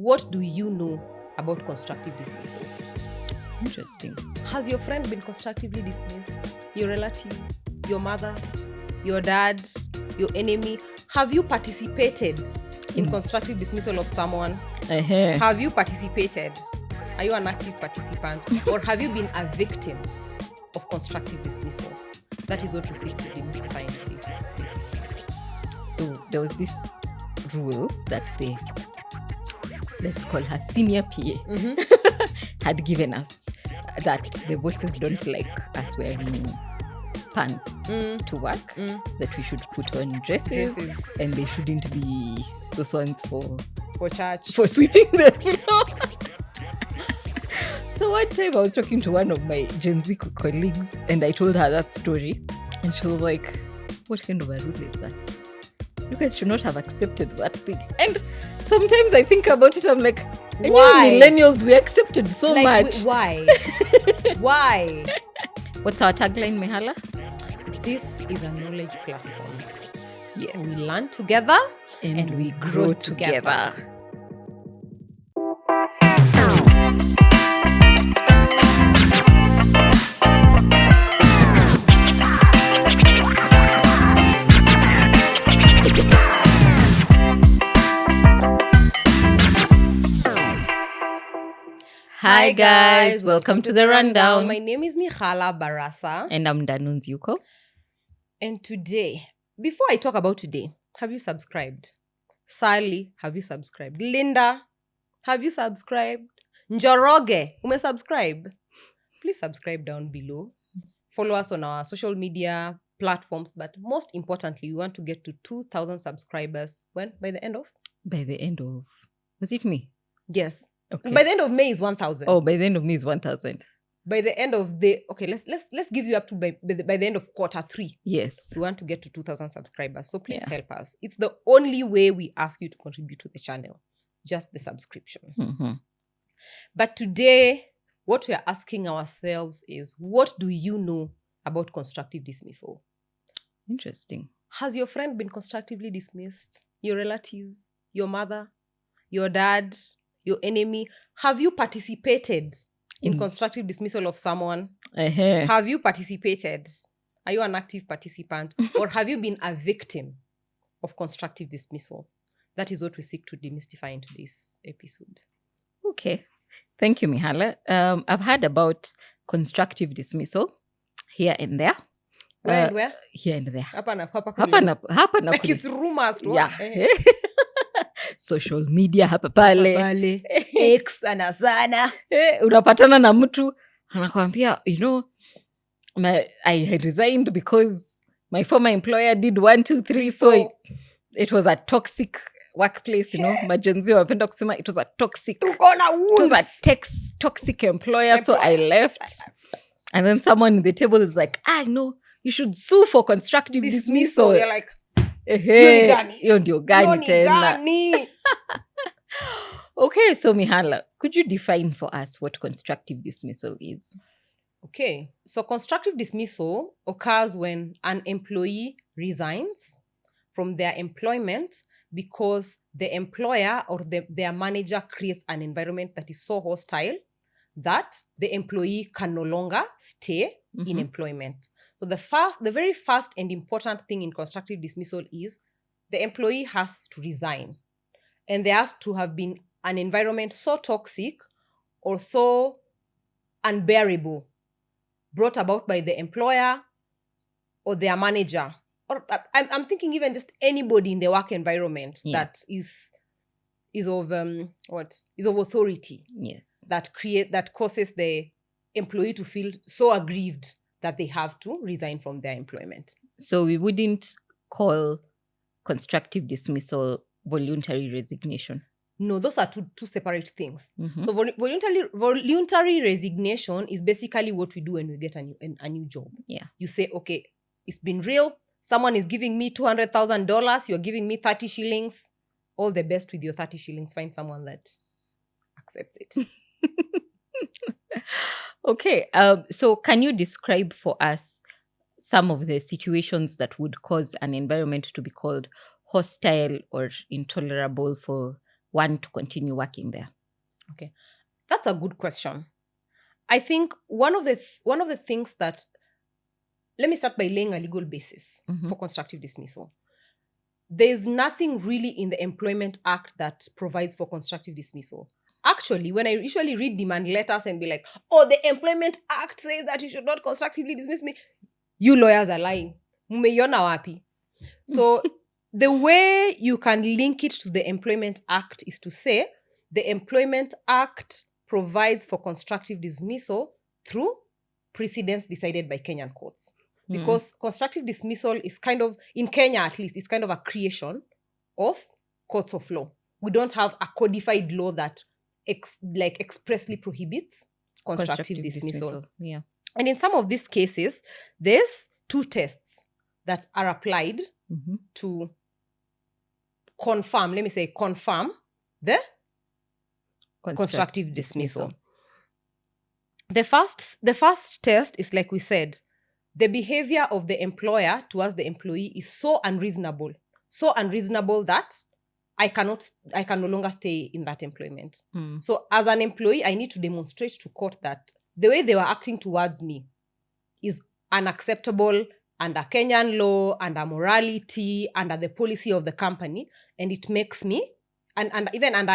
What do you know about constructive dismissal? Interesting. Has your friend been constructively dismissed? Your relative? Your mother? Your dad? Your enemy? Have you participated in constructive dismissal of someone? Have you participated? Are you an active participant? Or have you been a victim of constructive dismissal? That is what we seek to demystify in this episode. So there was this rule that let's call her senior PA, had given us, that the bosses don't like us wearing pants to work, that we should put on dresses. And they shouldn't be those ones for church, for sweeping the floor. So one time I was talking to one of my Gen Z colleagues and I told her that story, and she was like, what kind of a rule is that? You guys should not have accepted that thing. And sometimes I think about it, I'm like, why? Millennials, we accepted so much. Why? Why? What's our tagline, Mihala? This is a knowledge platform. Yes. We learn together and we grow together. Hi guys, welcome to the Rundown. My name is Mihala Barasa. And I'm Danunz Yuko. And today, before I talk about today, have you subscribed? Sally, have you subscribed? Linda, have you subscribed? Njoroge, subscribe? Please subscribe down below. Follow us on our social media platforms. But most importantly, we want to get to 2,000 subscribers. When? By the end of? By the end of... Was it me? Yes. Okay. By the end of May is 1,000. Oh, by the end of May is 1,000. By the end of the... Okay, let's give you up to by the end of Q3. Yes. We want to get to 2,000 subscribers. So please help us. It's the only way we ask you to contribute to the channel. Just the subscription. Mm-hmm. But today, what we are asking ourselves is, what do you know about constructive dismissal? Interesting. Has your friend been constructively dismissed? Your relative? Your mother? Your dad? Your enemy? Have you participated in constructive dismissal of someone? Have you participated? Are you an active participant? Or have you been a victim of constructive dismissal? That is what we seek to demystify into this episode. Okay. Thank you, Mihala. I've heard about constructive dismissal here and there. Where and where? Here and there. Hapa na like it's rumors. Yeah. Social media hapa pale. X sana. Unapatana na mtu anakuambia, I resigned because my former employer did 1, 2, 3. So it was a toxic workplace, Majenzi wapenda kusema it was a toxic. It was a toxic employer. So I left. And then someone in the table is like, no, you should sue for constructive dismissal. You're like, hiyo ndio gani tena. Okay, so Mihala, could you define for us what constructive dismissal is? Okay, so constructive dismissal occurs when an employee resigns from their employment because the employer or their manager creates an environment that is so hostile that the employee can no longer stay in employment. So the very first and important thing in constructive dismissal is the employee has to resign. And there has to have been an environment so toxic or so unbearable brought about by the employer or their manager. Or I'm thinking even just anybody in the work environment that is of authority. Yes. That causes the employee to feel so aggrieved that they have to resign from their employment. So we wouldn't call constructive dismissal voluntary resignation. No, those are two separate things. Mm-hmm. So voluntary resignation is basically what we do when we get a new job. Yeah. You say, okay, it's been real. Someone is giving me $200,000. You're giving me 30 shillings. All the best with your 30 shillings. Find someone that accepts it. Okay. So can you describe for us some of the situations that would cause an environment to be called hostile or intolerable for want to continue working there? Okay, that's a good question. I think one of the things that, let me start by laying a legal basis for constructive dismissal. There's nothing really in the Employment Act that provides for constructive dismissal. Actually, when I usually read demand letters and be like, oh, the Employment Act says that you should not constructively dismiss me, you lawyers are lying. Mmeiona wapi? So the way you can link it to the Employment Act is to say the Employment Act provides for constructive dismissal through precedents decided by Kenyan courts. Because constructive dismissal is kind of, in Kenya at least, it's kind of a creation of courts of law. We don't have a codified law that expressly prohibits constructive dismissal. Yeah. And in some of these cases, there's 2 tests that are applied to confirm the constructive dismissal. The first test is, like we said, the behavior of the employer towards the employee is so unreasonable that I can no longer stay in that employment. So as an employee, I need to demonstrate to court that the way they were acting towards me is unacceptable under Kenyan law, under morality, under the policy of the company, and it makes me, and even under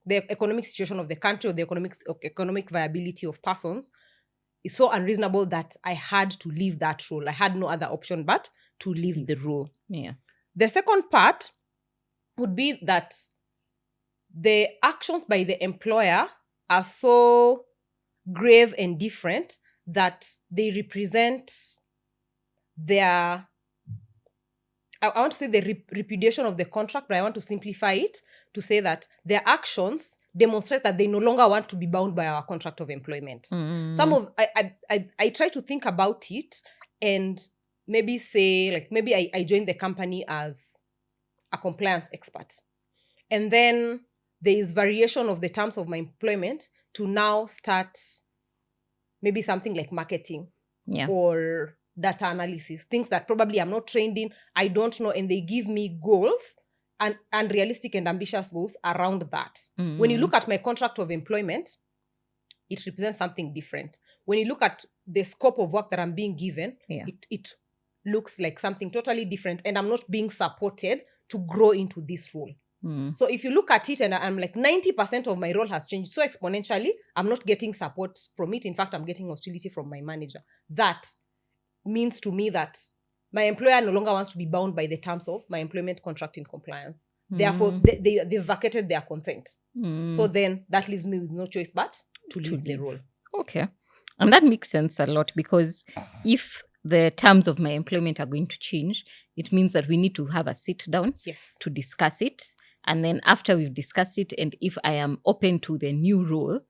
the economic situation of the country or the economic viability of persons, it's so unreasonable that I had to leave that role. I had no other option but to leave the role. Yeah. The second part would be that the actions by the employer are so grave and different that they represent their, I want to say the repudiation of the contract, but I want to simplify it to say that their actions demonstrate that they no longer want to be bound by our contract of employment. I try to think about it and maybe say, like, maybe I joined the company as a compliance expert. And then there is variation of the terms of my employment to now start maybe something like marketing or data analysis, things that probably I'm not trained in, I don't know, and they give me goals and unrealistic and ambitious goals around that. When you look at my contract of employment, it represents something different. When you look at the scope of work that I'm being given, it looks like something totally different, and I'm not being supported to grow into this role. So if you look at it and I'm like 90% of my role has changed so exponentially, I'm not getting support from it. In fact, I'm getting hostility from my manager. That means to me that my employer no longer wants to be bound by the terms of my employment contract in compliance. Therefore, they vacated their consent. So then that leaves me with no choice but to leave the role. Okay. And that makes sense a lot, because if the terms of my employment are going to change, it means that we need to have a sit down to discuss it. And then after we've discussed it, and if I am open to the new role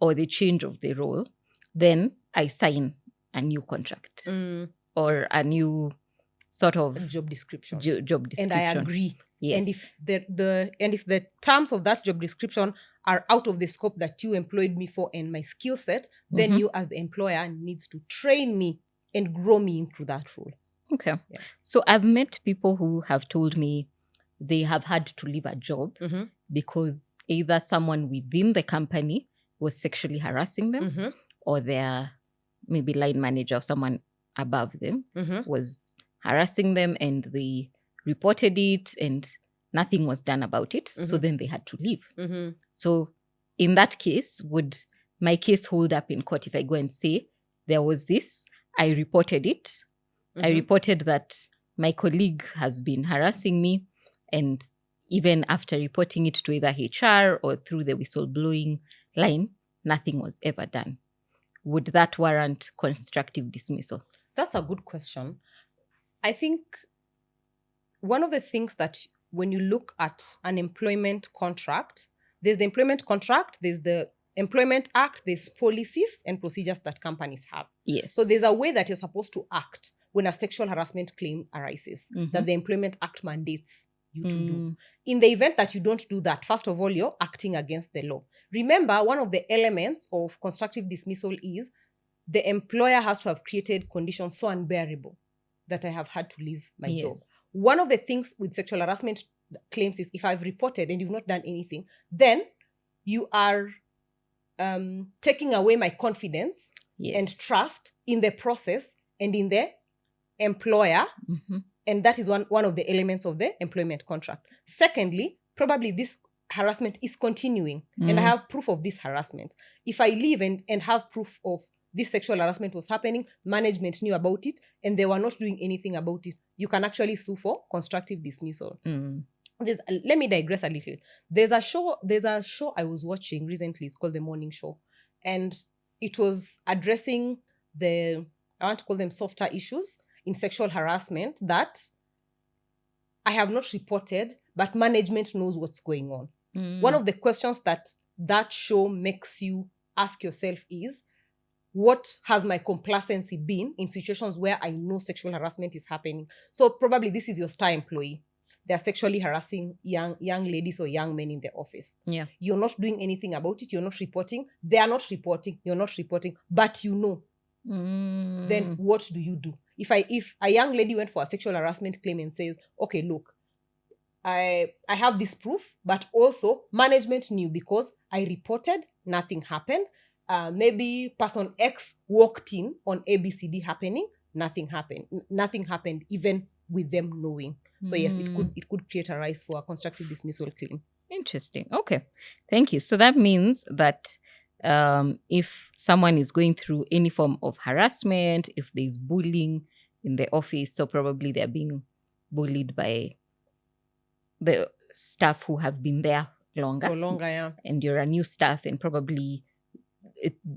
or the change of the role, then I sign a new contract or a new sort of job description. And I agree. Yes. And if the terms of that job description are out of the scope that you employed me for and my skill set, then you as the employer needs to train me and grow me into that role. Okay. Yeah. So I've met people who have told me they have had to leave a job because either someone within the company was sexually harassing them or their maybe line manager or someone above them was harassing them, and they reported it and nothing was done about it. So then they had to leave. So in that case, would my case hold up in court if I go and say, there was this, I reported it. I reported that my colleague has been harassing me, and even after reporting it to either HR or through the whistleblowing line, nothing was ever done. Would that warrant constructive dismissal? That's a good question. I think one of the things that when you look at an employment contract, there's the employment contract, there's the Employment Act, there's policies and procedures that companies have. Yes. So there's a way that you're supposed to act when a sexual harassment claim arises that the Employment Act mandates you to do. In the event that you don't do that, first of all, you're acting against the law. Remember, one of the elements of constructive dismissal is the employer has to have created conditions so unbearable that I have had to leave my job. One of the things with sexual harassment claims is if I've reported and you've not done anything, then you are taking away my confidence and trust in the process and in the employer. And that is one of the elements of the employment contract. Secondly, probably this harassment is continuing and I have proof of this harassment. If I leave and have proof of this sexual harassment was happening, management knew about it and they were not doing anything about it, you can actually sue for constructive dismissal. Let me digress a little. There's a show I was watching recently. It's called The Morning Show. And it was addressing I want to call them softer issues in sexual harassment that I have not reported, but management knows what's going on. One of the questions that show makes you ask yourself is, what has my complacency been in situations where I know sexual harassment is happening? So probably this is your star employee. They're sexually harassing young ladies or young men in the office. Yeah. You're not doing anything about it. You're not reporting. They are not reporting. You're not reporting. But you know. Then what do you do? If a young lady went for a sexual harassment claim and says, okay, look, I have this proof, but also management knew because I reported, nothing happened. Maybe person X walked in on ABCD happening, nothing happened even with them knowing. So yes, it could create a rise for a constructive dismissal claim. Interesting. Okay. Thank you. So that means that if someone is going through any form of harassment, if there's bullying in the office, so probably they're being bullied by the staff who have been there longer. For longer, yeah. And you're a new staff and probably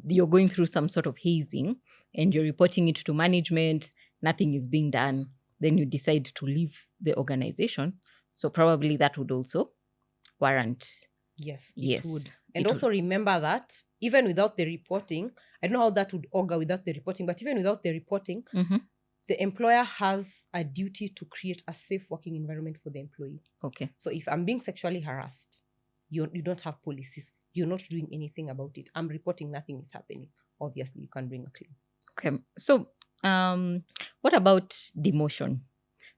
you're going through some sort of hazing and you're reporting it to management, nothing is being done, then you decide to leave the organization. So probably that would also warrant. Yes, it would. And also remember that even without the reporting, I don't know how that would augur without the reporting, but even without the reporting, the employer has a duty to create a safe working environment for the employee. Okay. So if I'm being sexually harassed, you don't have policies, you're not doing anything about it, I'm reporting, nothing is happening, obviously you can bring a claim. Okay. So what about demotion?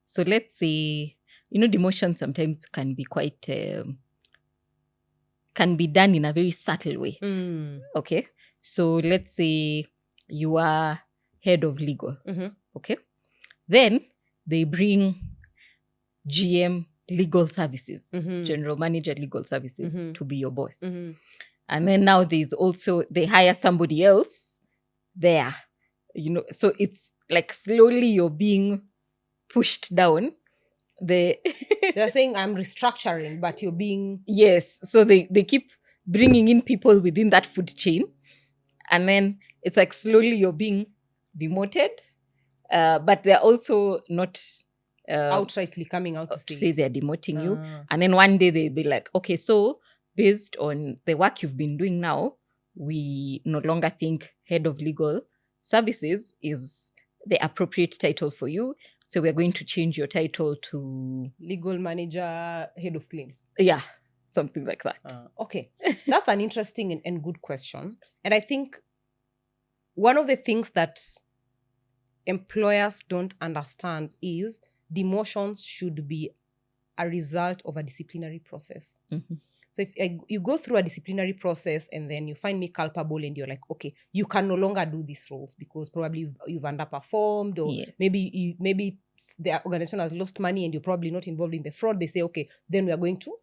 So let's say, demotion sometimes can be quite, can be done in a very subtle way. Okay. So let's say you are head of legal. Okay. Then they bring GM legal services, general manager legal services to be your boss. And then now they hire somebody else there, so it's like slowly you're being pushed down. They're saying I'm restructuring, but you're being... Yes. So they keep bringing in people within that food chain. And then it's like slowly you're being demoted. But they're also not... outrightly coming out to say they're demoting you. And then one day they'll be like, okay, so based on the work you've been doing now, we no longer think head of legal services is the appropriate title for you. So we're going to change your title to... legal manager, head of claims. Yeah, something like that. Okay. That's an interesting and good question. And I think one of the things that employers don't understand is demotions should be a result of a disciplinary process. So if you go through a disciplinary process and then you find me culpable and you're like, okay, you can no longer do these roles because probably you've underperformed, or maybe the organization has lost money and you're probably not involved in the fraud, they say, okay, then we are going to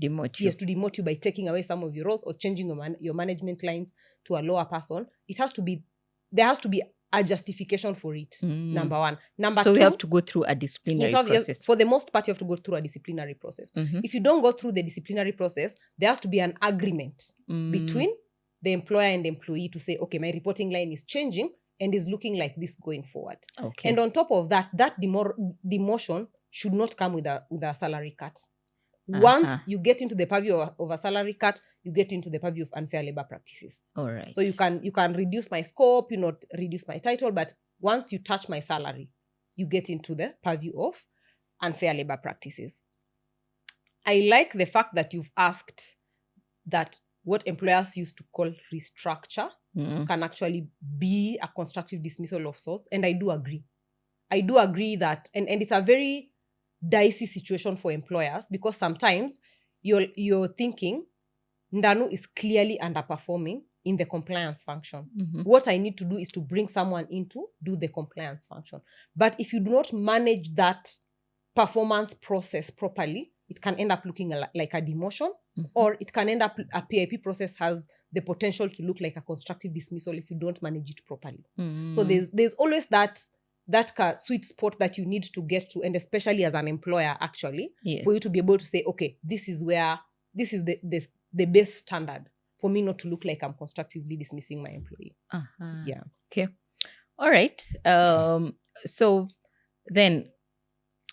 demote you. Yes, to demote you by taking away some of your roles or changing your management lines to a lower person. There has to be a justification for it, number one. Number two, we have to go through a disciplinary process. For the most part, you have to go through a disciplinary process. If you don't go through the disciplinary process, there has to be an agreement between the employer and the employee to say, okay, my reporting line is changing and is looking like this going forward. Okay. And on top of that, that demotion should not come with a salary cut. Once you get into the purview of a salary cut, you get into the purview of unfair labor practices. All right. So you can reduce my scope, not reduce my title, but once you touch my salary, you get into the purview of unfair labor practices. I like the fact that you've asked that what employers used to call restructure can actually be a constructive dismissal of sorts, and I do agree. I do agree that, and it's a very dicey situation for employers, because sometimes you're thinking Ndanu is clearly underperforming in the compliance function. What I need to do is to bring someone in to do the compliance function. But if you do not manage that performance process properly, it can end up looking like a demotion, or it can end up, a PIP process has the potential to look like a constructive dismissal if you don't manage it properly. So there's always that sweet spot that you need to get to, and especially as an employer, actually, for you to be able to say, okay, this is the best standard for me not to look like I'm constructively dismissing my employee. Yeah. Okay. All right. So then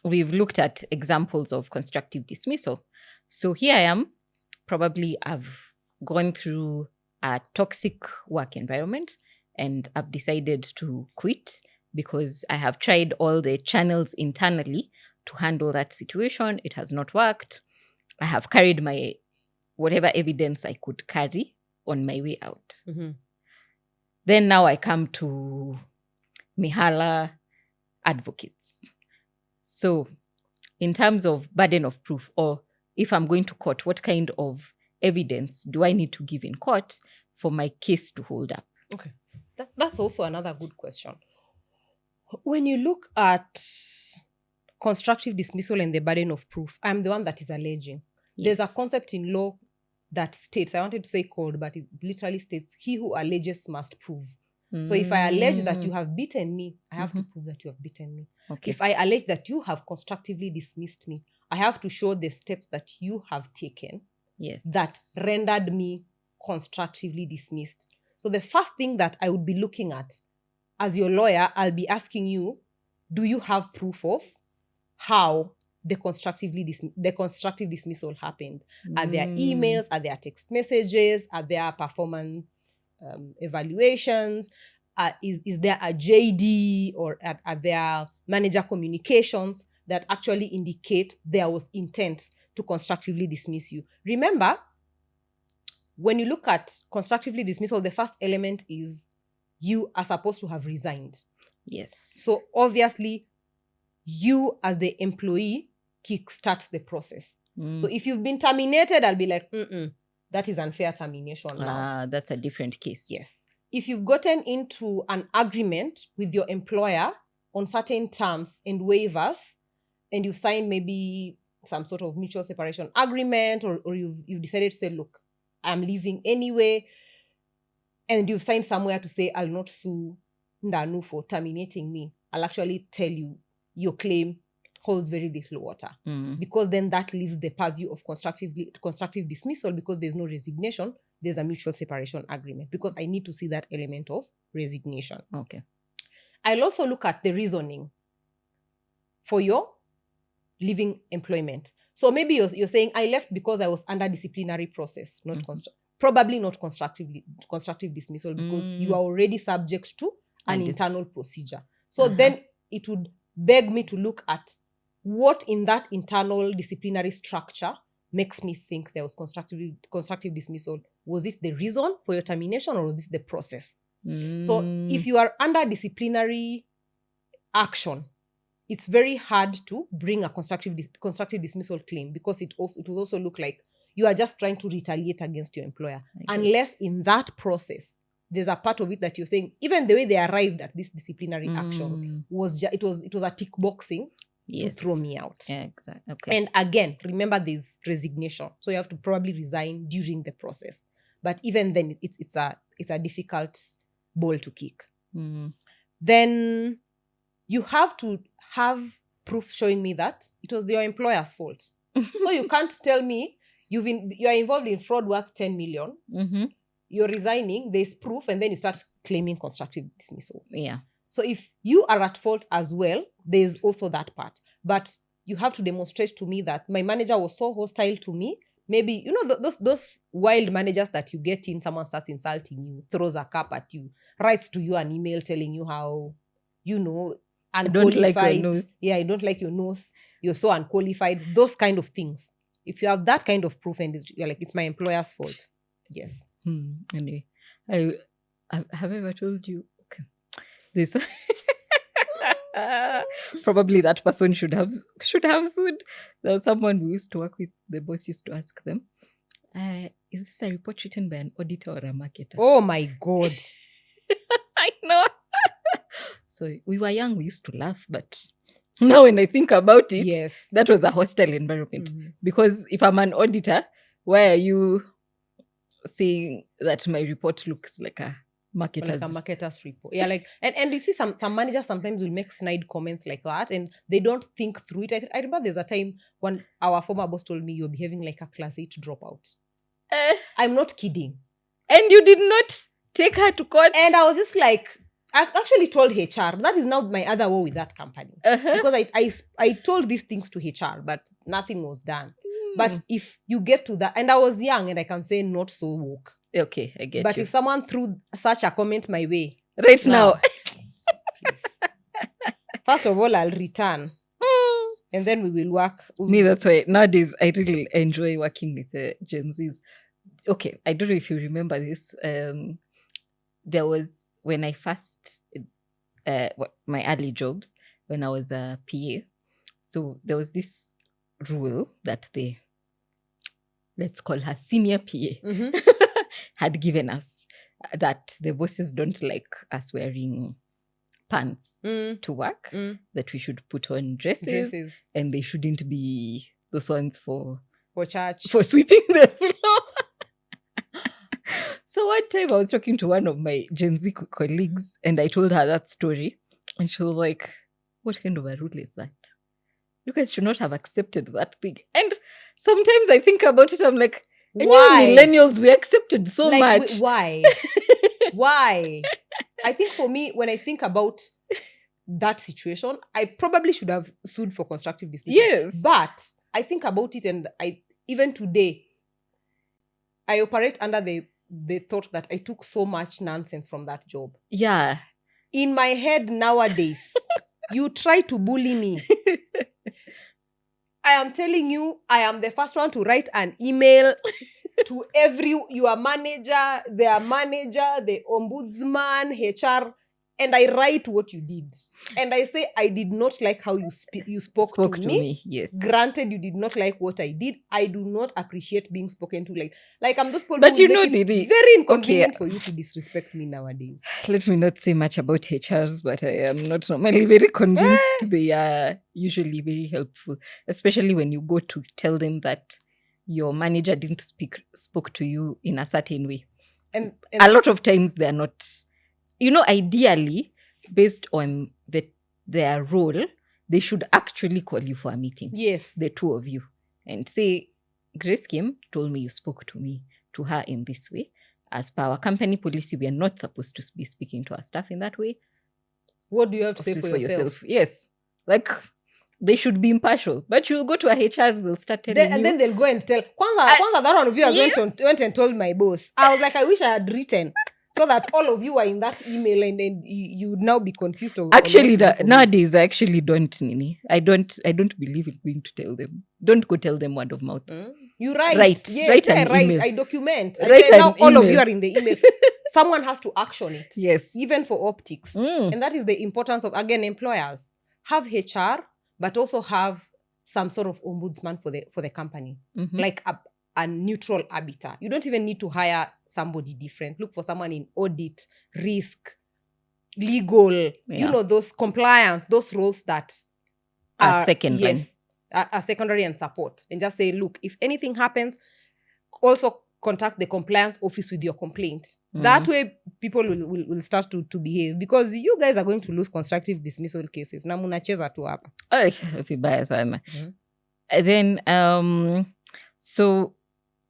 we've looked at examples of constructive dismissal. So here I am. Probably I've gone through a toxic work environment and I've decided to quit because I have tried all the channels internally to handle that situation. It has not worked. I have carried my whatever evidence I could carry on my way out. Then now I come to Mihala advocates. So in terms of burden of proof, or if I'm going to court, what kind of evidence do I need to give in court for my case to hold up? Okay. That's also another good question. When you look at constructive dismissal and the burden of proof, I'm the one that is alleging. There's a concept in law that states, I wanted to say code, but it literally states, he who alleges must prove. So if I allege that you have beaten me, I have to prove that you have beaten me. Okay. If I allege that you have constructively dismissed me, I have to show the steps that you have taken that rendered me constructively dismissed. So the first thing that I would be looking at as your lawyer, I'll be asking you, do you have proof of how the constructive dismissal happened? Are there emails? Are there text messages? Are there performance evaluations? Is there a JD, or are there manager communications that actually indicate there was intent to constructively dismiss you? Remember, when you look at constructively dismissal, the first element is you are supposed to have resigned. Yes. So obviously, you as the employee kickstarts the process. So if you've been terminated, I'll be like, that is unfair termination now. That's a different case. Yes. If you've gotten into an agreement with your employer on certain terms and waivers, and you've signed maybe some sort of mutual separation agreement, or you've decided to say, look, I'm leaving anyway, and you've signed somewhere to say, I'll not sue Ndanu for terminating me, I'll actually tell you your claim holds very little water, because then that leaves the purview of constructive dismissal, because there's no resignation, there's a mutual separation agreement, because I need to see that element of resignation. Okay. I'll also look at the reasoning for your leaving employment. So maybe you're saying, I left because I was under disciplinary process, not probably not constructive dismissal, because you are already subject to an internal procedure. So then it would beg me to look at what in that internal disciplinary structure makes me think there was constructive dismissal. Was it the reason for your termination, or was this the process? So if you are under disciplinary action, it's very hard to bring a constructive dismissal claim, because it will also look like you are just trying to retaliate against your employer, unless in that process there's a part of it that you're saying, even the way they arrived at this disciplinary action was it was a tick boxing to throw me out. Yeah, exactly. Okay. And again, remember, there's resignation, so you have to probably resign during the process. But even then, it's a difficult ball to kick. Then you have to have proof showing me that it was your employer's fault. So you can't tell me you are involved in fraud worth 10 million. You're resigning, there's proof, and then you start claiming constructive dismissal. Yeah. So if you are at fault as well, there's also that part. But you have to demonstrate to me that my manager was so hostile to me. Maybe, those wild managers that you get in, someone starts insulting you, throws a cup at you, writes to you an email telling you how, unqualified. I don't like your nose. Yeah, I don't like your nose. You're so unqualified. Those kind of things. If you have that kind of proof and you're like, it's my employer's fault. Yes. Anyway, I have ever told you, okay, this Probably that person should have sued. There was someone we used to work with. The boss used to ask them, "Is this a report written by an auditor or a marketer?" Oh my God. I know. So we were young. We used to laugh, but now when I think about it, Yes. that was a hostile environment. Mhm. Because if I'm an auditor, why are you saying that my report looks like a marketer's? Like a marketer's report. Yeah, like and you see some managers sometimes will make snide comments like that and they don't think through it. I remember there's a time when our former boss told me, "You're behaving like a class 8 dropout." I'm not kidding. And you did not take her to court? And I was just like, I actually told HR. That is now my other war with that company. Because I told these things to HR, but nothing was done. But if you get to that, and I was young and I can say not so woke. Okay, I get But you. if someone threw such a comment my way, Right now. please. First of all, I'll return. And then we will work. Me, that's why nowadays I really enjoy working with the Gen Zs. Okay, I don't know if you remember this. There was when I first, my early jobs, when I was a PA. So there was this rule that let's call her senior PA, had given us, that the bosses don't like us wearing pants to work, that we should put on dresses, and they shouldn't be those ones for church, for sweeping the floor. So one time I was talking to one of my Gen Z colleagues and I told her that story, and she was like, "What kind of a rule is that? You guys should not have accepted that thing." And sometimes I think about it, I'm like, why? Millennials, we accepted so much. Why? Why? I think for me, when I think about that situation, I probably should have sued for constructive dismissal. Yes. But I think about it, and even today, I operate under the thought that I took so much nonsense from that job. Yeah. In my head nowadays, you try to bully me. I am telling you, I am the first one to write an email to your manager, their manager, the ombudsman, HR, and I write what you did. And I say, I did not like how you spoke to me. Yes. Granted, you did not like what I did. I do not appreciate being spoken to like I'm just But you know, Didi, very inconvenient for you to disrespect me nowadays. Let me not say much about HRs, but I am not normally very convinced they are usually very helpful, especially when you go to tell them that your manager didn't spoke to you in a certain way. And a lot of times they're not, ideally, based on their role, they should actually call you for a meeting. Yes. The two of you. And say, Grace Kim told me you spoke to her in this way. As per our company policy, we are not supposed to be speaking to our staff in that way. What do you have to say for yourself? Yes. Like, they should be impartial. But you'll go to a HR, they'll start telling you. And then they'll go and tell. Kwanza that one of you went and told my boss. I was like, I wish I had written. So that all of you are in that email and then you would now be confused. Actually, nowadays, I actually don't, Nini. I don't believe in going to tell them. Don't go tell them word of mouth. You write. Yes, write an email. I document. Write I say, now all email. of you are in the email. Someone has to action it. Yes. Even for optics. And that is the importance of, again, employers. Have HR, but also have some sort of ombudsman for the company. Like a neutral arbiter. You don't even need to hire somebody different. Look for someone in audit, risk, legal, those compliance, those roles that are secondary. Yes, are secondary and support. And just say, look, if anything happens, also contact the compliance office with your complaint. That way, people will start to behave, because you guys are going to lose constructive dismissal cases. Na munacheza tu hapa. Vibaya sana. And then, so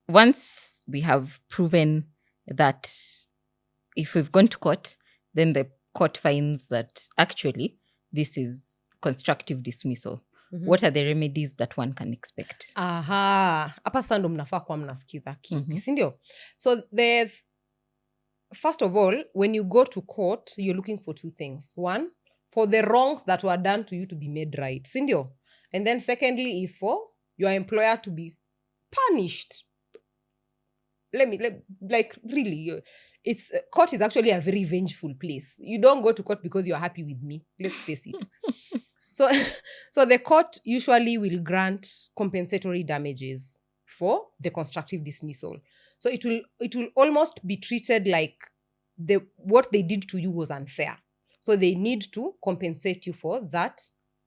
once we have proven that if we've gone to court, then the court finds that actually this is constructive dismissal. What are the remedies that one can expect? Hapa sasa ndo mnafaa kuwa mnasikiza kipi, si ndio? So first of all, when you go to court, you're looking for two things. One, for the wrongs that were done to you to be made right, si ndio? And then secondly is for your employer to be punished. like really, it's court is actually a very vengeful place. You don't go to court because you're happy with me. Let's face it. So, so the court usually will grant compensatory damages for the constructive dismissal. So it will almost be treated like what they did to you was unfair. So they need to compensate you for that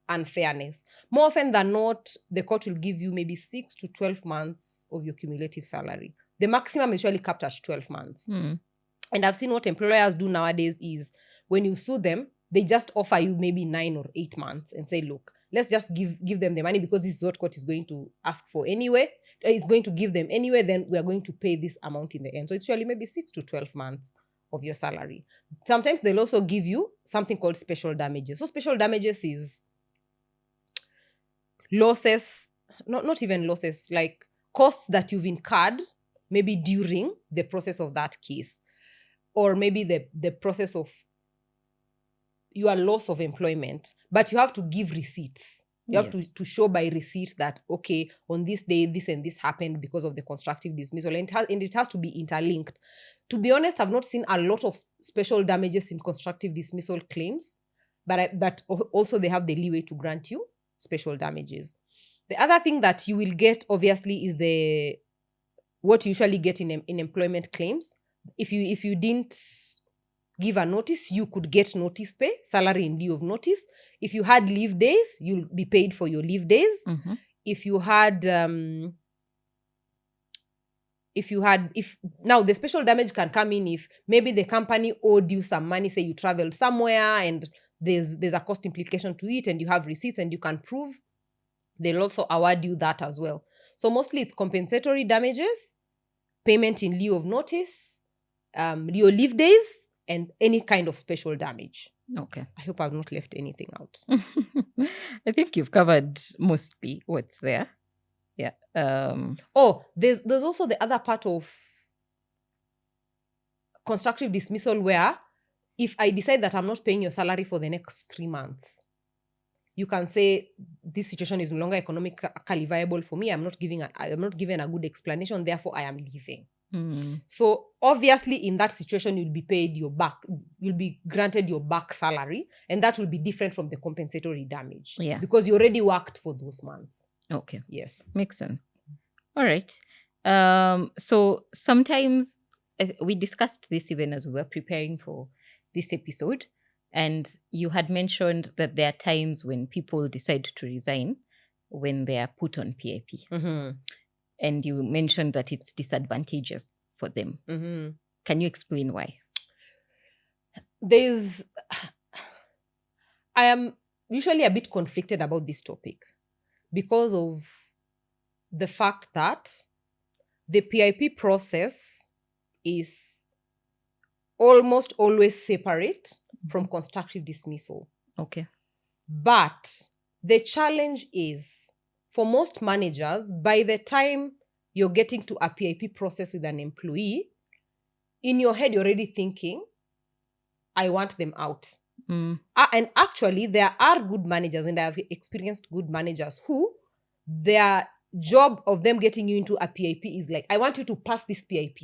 unfairness. More often than not, the court will give you maybe 6 to 12 months of your cumulative salary. The maximum is usually capped at 12 months. And I've seen what employers do nowadays is when you sue them, they just offer you maybe 9 or 8 months and say, look, let's just give them the money because this is what court is going to ask for anyway. It's going to give them anyway, then we are going to pay this amount in the end. So it's usually maybe 6 to 12 months of your salary. Sometimes they'll also give you something called special damages. So special damages is losses, not even losses, like costs that you've incurred maybe during the process of that case, or maybe the process of your loss of employment, but you have to give receipts. You have to show by receipt that, okay, on this day, this and this happened because of the constructive dismissal. And it has to be interlinked. To be honest, I've not seen a lot of special damages in constructive dismissal claims, but also they have the leeway to grant you special damages. The other thing that you will get, obviously, is what you usually get in employment claims. If you didn't give a notice, you could get notice pay, salary in lieu of notice. If you had leave days, you'll be paid for your leave days. If now the special damage can come in if maybe the company owed you some money, say you traveled somewhere and there's a cost implication to it and you have receipts and you can prove, they'll also award you that as well. So mostly it's compensatory damages, payment in lieu of notice, your leave days, and any kind of special damage. Okay. I hope I've not left anything out. I think you've covered mostly what's there. Yeah. There's also the other part of constructive dismissal where if I decide that I'm not paying your salary for the next 3 months, you can say this situation is no longer economically viable for me. I'm not given a good explanation, therefore I am leaving. So obviously in that situation, you'll be granted your back salary, and that will be different from the compensatory damage. Yeah. Because you already worked for those months. Okay. Yes. Makes sense. All right. So sometimes we discussed this even as we were preparing for this episode, and you had mentioned that there are times when people decide to resign when they are put on PIP. And you mentioned that it's disadvantageous for them. Can you explain why? I am usually a bit conflicted about this topic because of the fact that the PIP process is almost always separate from constructive dismissal. Okay. But the challenge is, for most managers, by the time you're getting to a PIP process with an employee, in your head, you're already thinking, I want them out. And actually, there are good managers, and I've experienced good managers who their job of them getting you into a PIP is like, I want you to pass this PIP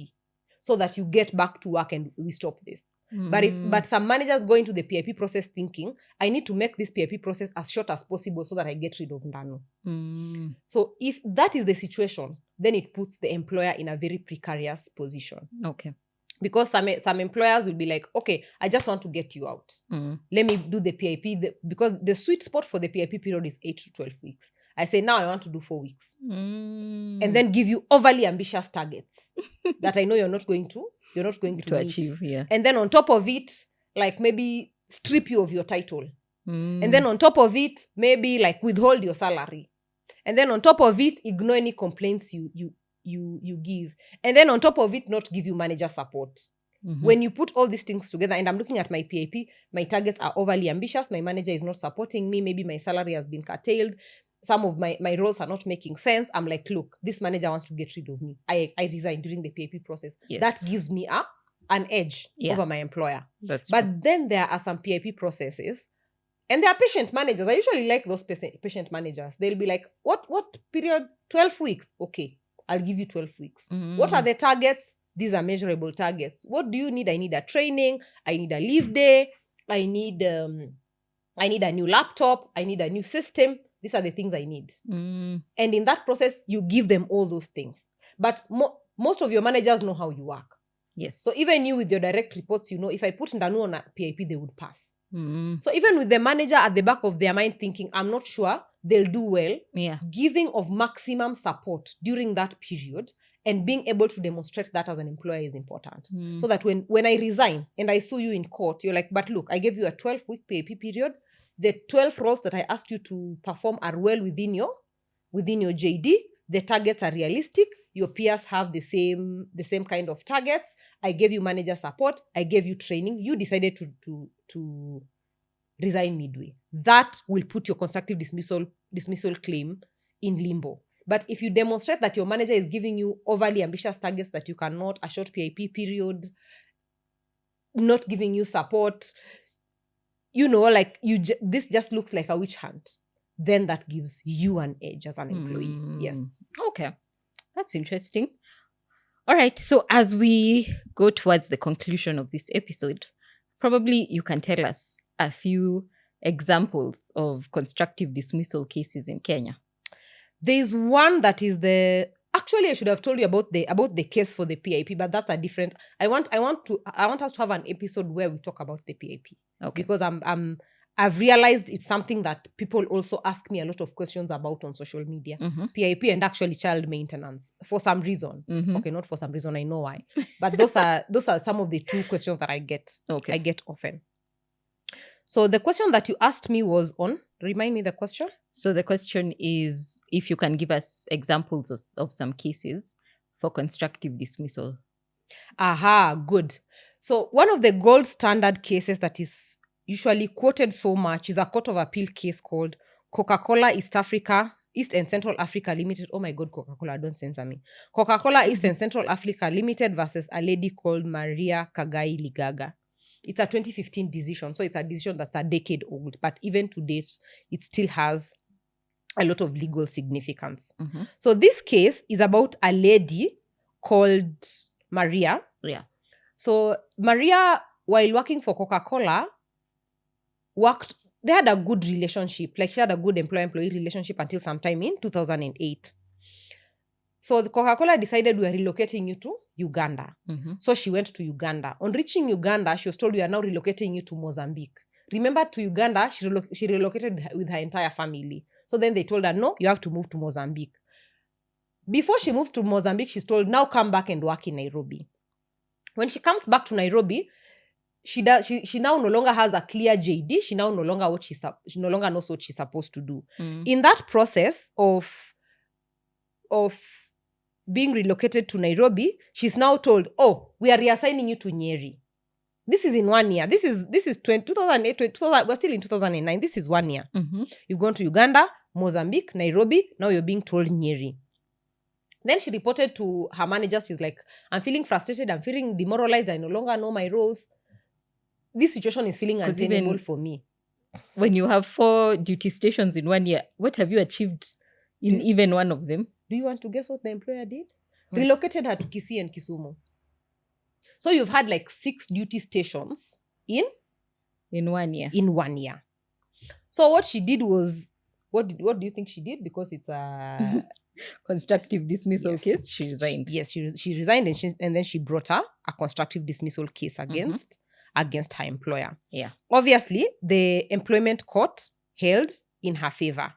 so that you get back to work and we stop this. But some managers go into the PIP process thinking, I need to make this PIP process as short as possible so that I get rid of Ndano. So if that is the situation, then it puts the employer in a very precarious position. Okay. Because some employers will be like, okay, I just want to get you out. Let me do the PIP. Because the sweet spot for the PIP period is 8 to 12 weeks. I say, now I want to do 4 weeks. And then give you overly ambitious targets that I know you're not going to meet. Achieve. Yeah. And then on top of it, like maybe strip you of your title. And then on top of it, maybe like withhold your salary. And then on top of it, ignore any complaints you give. And then on top of it, not give you manager support. When you put all these things together, and I'm looking at my PIP, my targets are overly ambitious, my manager is not supporting me, maybe my salary has been curtailed, some of my roles are not making sense. I'm like, look, this manager wants to get rid of me. I resign during the PIP process. Yes. That gives me an edge over my employer. That's but true. Then there are some PIP processes, and there are patient managers. I usually like those patient managers. They'll be like, what period? 12 weeks. Okay. I'll give you 12 weeks. What are the targets? These are measurable targets. What do you need? I need a training. I need a leave day. I need a new laptop. I need a new system. These are the things I need. And in that process, you give them all those things. But most of your managers know how you work. Yes. So even you with your direct reports, if I put Ndanu on a PIP, they would pass. So even with the manager at the back of their mind thinking, I'm not sure they'll do well, giving of maximum support during that period and being able to demonstrate that as an employer is important. So that when I resign and I sue you in court, you're like, but look, I gave you a 12-week PIP period. The 12 roles that I asked you to perform are well within your JD. The targets are realistic. Your peers have the same kind of targets. I gave you manager support. I gave you training. You decided to resign midway. That will put your constructive dismissal claim in limbo. But if you demonstrate that your manager is giving you overly ambitious targets that you cannot, a short PIP period, not giving you support, this just looks like a witch hunt, then that gives you an edge as an employee. Yes. Okay. That's interesting. All right. So as we go towards the conclusion of this episode, probably you can tell us a few examples of constructive dismissal cases in Kenya. There's one that is actually I should have told you about the case for the PIP, but that's a different. I want us to have an episode where we talk about the PIP. Okay. Because I've realized it's something that people also ask me a lot of questions about on social media. PIP and actually child maintenance for some reason. Okay, not for some reason, I know why. But those are some of the two questions that I get. Okay. I get often. So the question that you asked me was on, remind me the question. So the question is if you can give us examples of some cases for constructive dismissal. Aha, good. So one of the gold standard cases that is usually quoted so much is a court of appeal case called Coca-Cola East and Central Africa Limited. Oh my God, Coca-Cola, don't censor me. Coca-Cola East and Central Africa Limited versus a lady called Maria Kagai Ligaga. It's a 2015 decision. So it's a decision that's a decade old. But even to date, it still has a lot of legal significance. So this case is about a lady called Maria. Yeah. So Maria, while working for Coca-Cola, they had a good relationship. Like she had a good employee-employee relationship until sometime in 2008. So the Coca-Cola decided we are relocating you to Uganda. So she went to Uganda. On reaching Uganda, she was told we are now relocating you to Mozambique. Remember, to Uganda, she relocated with her entire family. So then they told her, no, you have to move to Mozambique. Before she moves to Mozambique, she's told, now come back and work in Nairobi. When she comes back to Nairobi, she now no longer has a clear JD. She now no longer knows what she's supposed to do. In that process of being relocated to Nairobi, she's now told, oh, we are reassigning you to Nyeri. This is in 1 year. This is 2008, we're still in 2009. This is 1 year. You've gone to Uganda, Mozambique, Nairobi. Now you're being told Nyeri. Then she reported to her manager. She's like, I'm feeling frustrated. I'm feeling demoralized. I no longer know my roles. This situation is feeling untenable for me. When you have 4 duty stations in 1 year, what have you achieved in even one of them? Do you want to guess what the employer did? Relocated her to Kisii and Kisumu. So you've had like 6 duty stations in 1 year. In 1 year. So what she did was, what do you think she did? Because it's a constructive dismissal case. She resigned. Yes, she resigned and then she brought her a constructive dismissal case against her employer. Yeah. Obviously, the employment court held in her favor.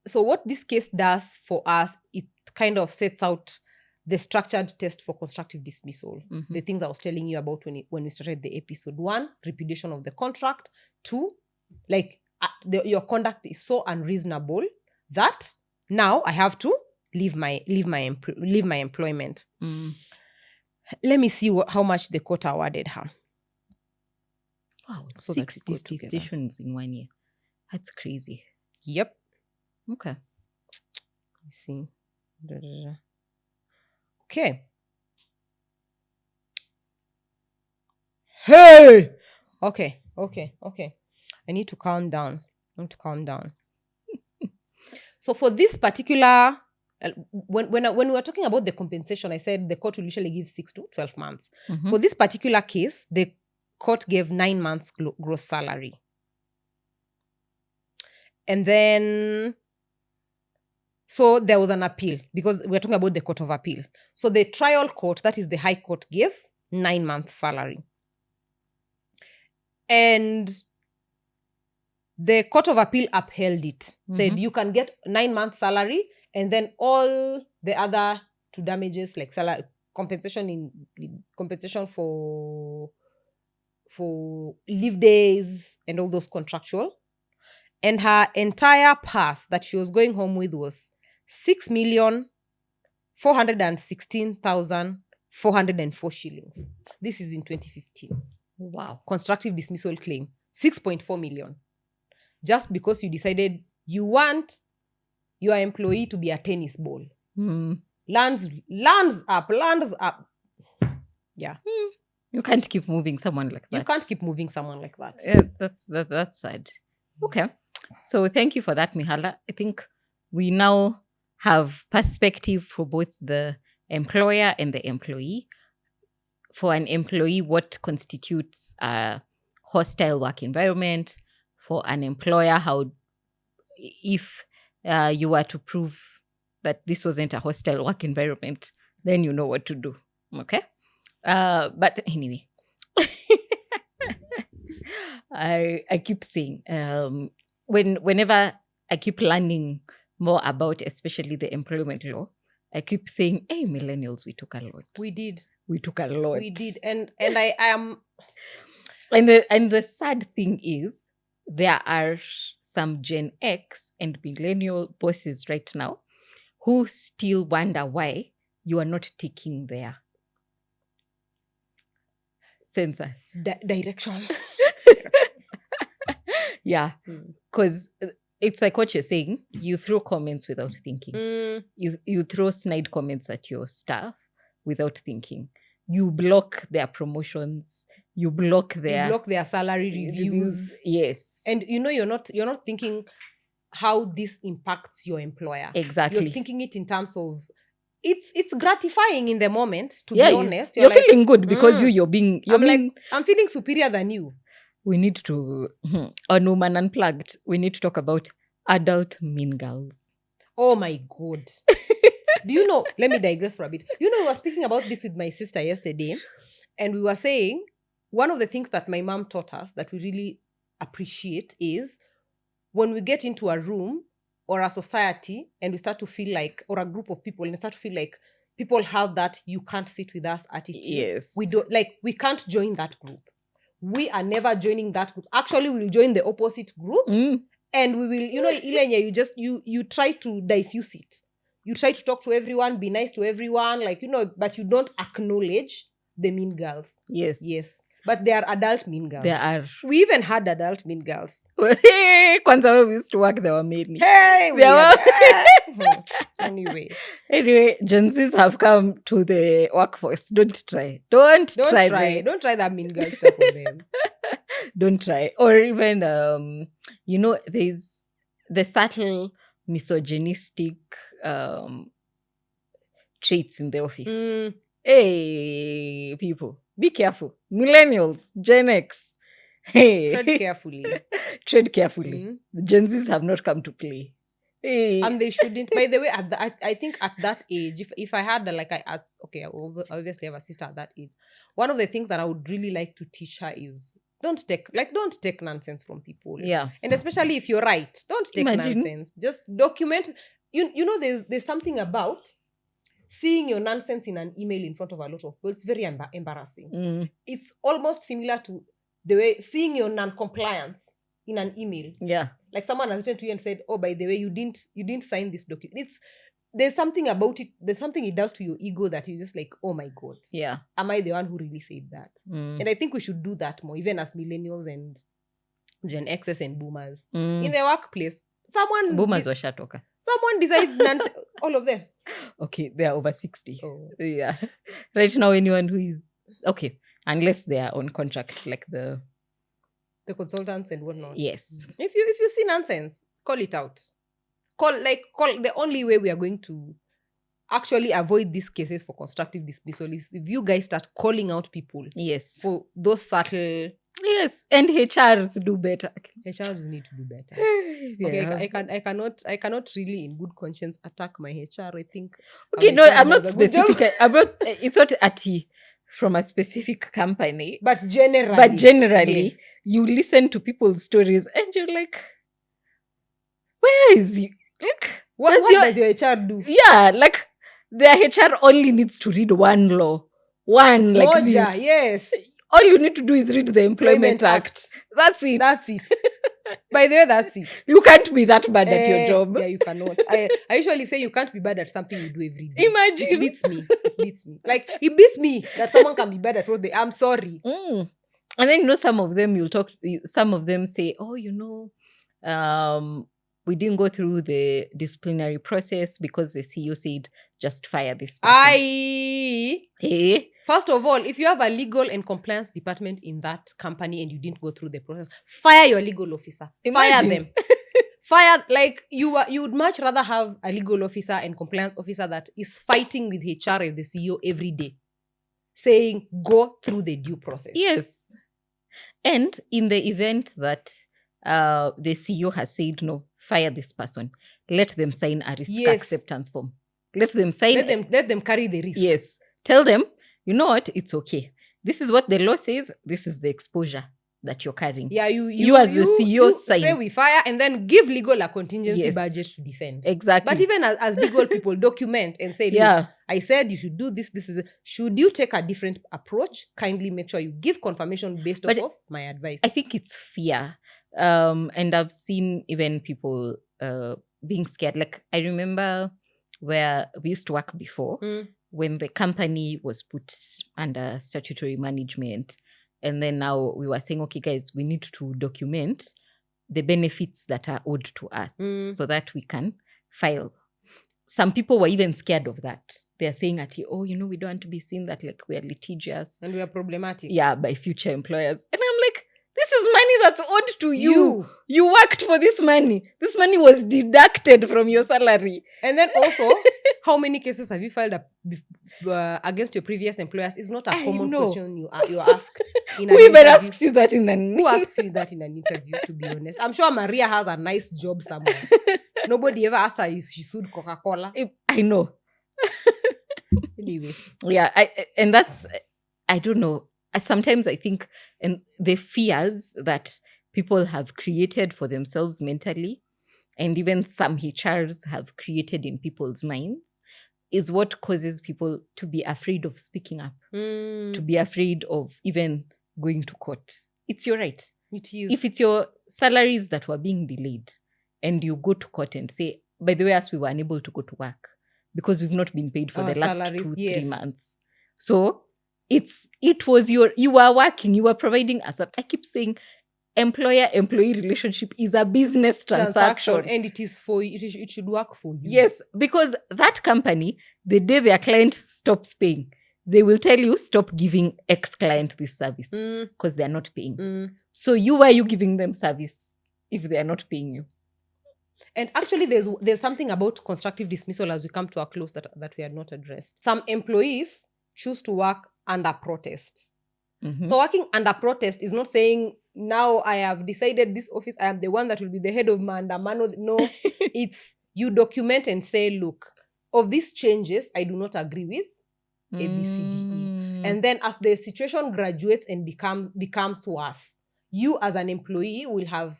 So what this case does for us, it kind of sets out the structured test for constructive dismissal. The things I was telling you about when we started the episode. 1, repudiation of the contract. 2, like your conduct is so unreasonable that now I have to leave my employment. Let me see how much the court awarded her. Wow, so 6 duty stations in 1 year. That's crazy. Yep. Okay. Let me see. Okay. Hey! Okay. I need to calm down. So for this particular, when we were talking about the compensation, I said the court will usually give 6 to 12 months. Mhm. For this particular case, the court gave 9 months gross salary. And then, so there was an appeal because we're talking about the court of appeal. So the trial court, that is the high court, gave 9 months salary. And the court of appeal upheld it, said you can get 9 months salary and then all the other two damages like salary compensation for leave days and all those contractual. And her entire pass that she was going home with was 6,416,404 shillings. This is in 2015. Wow. Constructive dismissal claim, 6.4 million. Just because you decided you want your employee to be a tennis ball. Lands up. Yeah. You can't keep moving someone like that. You can't keep moving someone like that. Yeah, that's sad. Okay. So thank you for that, Mihala. I think we now have perspective for both the employer and the employee. For an employee, what constitutes a hostile work environment? For an employer, how, if you were to prove that this wasn't a hostile work environment, then you know what to do. Okay? But anyway, I keep saying, whenever I keep learning more about, especially the employment law, I keep saying, hey, millennials, we took a lot. We did. We took a lot. We did. And I am... And the sad thing is, there are some Gen X and millennial bosses right now who still wonder why you are not taking their sensor. Direction. Yeah. Because it's like what you're saying. You throw comments without thinking. You throw snide comments at your staff without thinking. You block their promotions. You block their salary reviews. Yes. And you're not thinking how this impacts your employer. Exactly. You're thinking it in terms of it's gratifying in the moment, to be honest. You're like, feeling good because I'm feeling superior than you. We need to on Woman Unplugged, we need to talk about adult mean girls. Oh my God. Do you know, let me digress for a bit. We were speaking about this with my sister yesterday, and we were saying one of the things that my mom taught us that we really appreciate is when we get into a room or a society and we start to feel like, or a group of people, and we start to feel like people have that you can't sit with us attitude. Yes. We can't join that group. We are never joining that group. Actually, we'll join the opposite group, and we will, Ilenya, you try to diffuse it. You try to talk to everyone, be nice to everyone, but you don't acknowledge the mean girls. Yes. But they are adult mean girls. There are. We even had adult mean girls. Kwanza when we used to work, there were many. Hey! Anyway, Gen Zs have come to the workforce. Don't try. Don't try that mean girl stuff on them. Don't try. Or even, there's the subtle misogynistic traits in the office. Hey, people, be careful. Millennials, Gen X. Hey. Tread carefully. The Gen Zs have not come to play. Hey. And they shouldn't. By the way, I think at that age, if I had I obviously have a sister at that age. One of the things that I would really like to teach her is don't take nonsense from people. Yeah. And especially if you're right, don't take nonsense. Just document. There's something about seeing your nonsense in an email in front of a lot of people. It's very embarrassing. It's almost similar to the way seeing your non-compliance in an email. Yeah. Like someone has written to you and said, oh, by the way, you didn't sign this document. There's something about it. There's something it does to your ego that you're just like, oh my God. Yeah. Am I the one who really said that? And I think we should do that more, even as millennials and Gen Xs and boomers. In the workplace, boomers were shatoka. Someone decides all of them. Okay, they are over 60. Oh. Yeah. Right now, anyone who is... Okay, unless they are on contract, like the consultants and whatnot. Yes. If you see nonsense, call it out. the only way we are going to actually avoid these cases for constructive dismissal is if you guys start calling out people Yes. for those subtle. Yes. And HRs do better. HRs need to do better. Yeah. Okay, I cannot really in good conscience attack my HR. I think. Okay, our no, HR I'm not does a good job. specific. I'm not. It's not from a specific company. But generally, yes. You listen to people's stories and you're like, where is he? Like, what does your HR do? Yeah, like their HR only needs to read one law. One like Moja, this. yes. All you need to do is read the Employment Act. That's it. By the way, that's it. You can't be that bad at your job. Yeah, you cannot. I usually say you can't be bad at something you do every day. Imagine. It beats me. Like, it beats me that someone can be bad at what they... I'm sorry. And then, some of them say, oh, we didn't go through the disciplinary process because the CEO said, just fire this person. Hey. First of all, if you have a legal and compliance department in that company and you didn't go through the process, fire your legal officer. Imagine. Fire them. Fire, like, you would much rather have a legal officer and compliance officer that is fighting with HR and the CEO every day, saying, go through the due process. Yes. And in the event that the CEO has said, no, fire this person, let them sign a risk acceptance form. Let them sign. Let them carry the risk. Yes. Tell them, you know what? It's okay. This is what the law says. This is the exposure that you're carrying. Yeah, you as the CEO say we fire and then give legal a contingency budget to defend. Exactly. But even as legal people, document and say, look, I said you should do this. Should you take a different approach? Kindly make sure you give confirmation based off of my advice. I think it's fear. And I've seen even people being scared. Like, I remember where we used to work before, when the company was put under statutory management. And then now we were saying, okay, guys, we need to document the benefits that are owed to us so that we can file. Some people were even scared of that. They're saying, we don't want to be seen that like we are litigious. And we are problematic. Yeah, by future employers. And I'm like, this is money that's owed to you. You worked for this money. This money was deducted from your salary. And then also, how many cases have you filed against your previous employers? It's not a common question you are asked. Who even asks you that in an Who asks you that in an interview, to be honest? I'm sure Maria has a nice job somewhere. Nobody ever asked her if she sued Coca-Cola. I know. Anyway. Yeah, I don't know. Sometimes I think the fears that people have created for themselves mentally, and even some HRs have created in people's minds, is what causes people to be afraid of speaking up, to be afraid of even going to court. It's your right. It is. If it's your salaries that were being delayed and you go to court and say, by the way, as we were unable to go to work because we've not been paid for the last salaries, 2-3 months. So it was you were working, you were providing us. I keep saying employer-employee relationship is a business transaction. And it is for you. It should work for you. Yes, because that company, the day their client stops paying, they will tell you, stop giving X client this service because they're not paying. So why are you giving them service if they are not paying you? And actually, there's something about constructive dismissal as we come to a close that we had not addressed. Some employees choose to work under protest. Mm-hmm. So working under protest is not saying, now I have decided this office, I am the one that will be the head of Mandamano. No, it's you document and say, look, of these changes, I do not agree with A, B, C, D, E. And then as the situation graduates and becomes worse, you as an employee will have,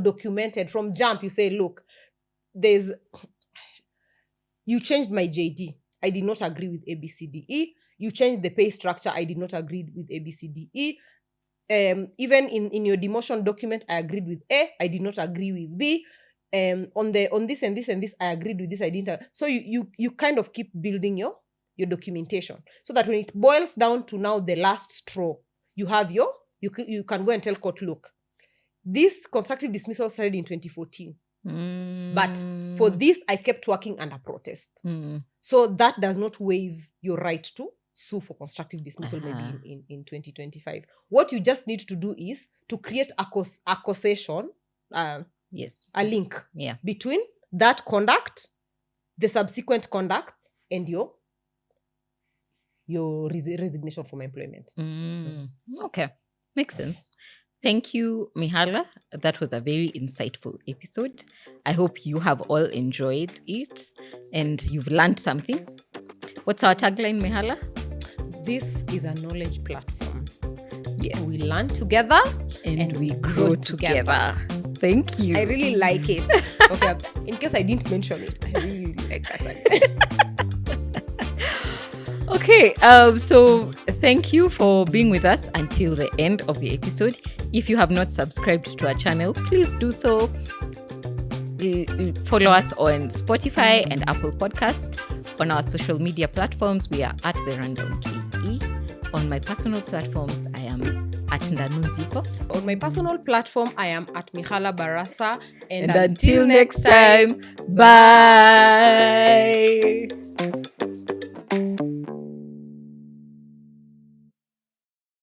documented from jump. You say, look, you changed my JD. I did not agree with A, B, C, D, E. You changed the pay structure. I did not agree with A, B, C, D, E. Even in your demotion document, I agreed with A. I did not agree with B. On this and this and this, I agreed with this. I didn't. So you kind of keep building your documentation so that when it boils down to now the last straw, you have you can go and tell court, look, this constructive dismissal started in 2014. But for this, I kept working under protest. So that does not waive your right to sue for constructive dismissal maybe in 2025. What you just need to do is to create a causation, a link between that conduct, the subsequent conduct, and your resignation from employment. Okay, makes sense. Thank you, Mihala. That was a very insightful episode. I hope you have all enjoyed it and you've learned something. What's our tagline, Mihala? This is a knowledge platform. Yes. We learn together and we grow together. Thank you. I really like it. Okay, in case I didn't mention it, I really like that. Okay, so thank you for being with us until the end of the episode. If you have not subscribed to our channel, please do so. Follow us on Spotify and Apple Podcast. On our social media platforms, we are at The Rundown KE. On my personal platforms, I am at Ndanunzuko. On my personal platform, I am at Mihala Barasa. And until next time, bye.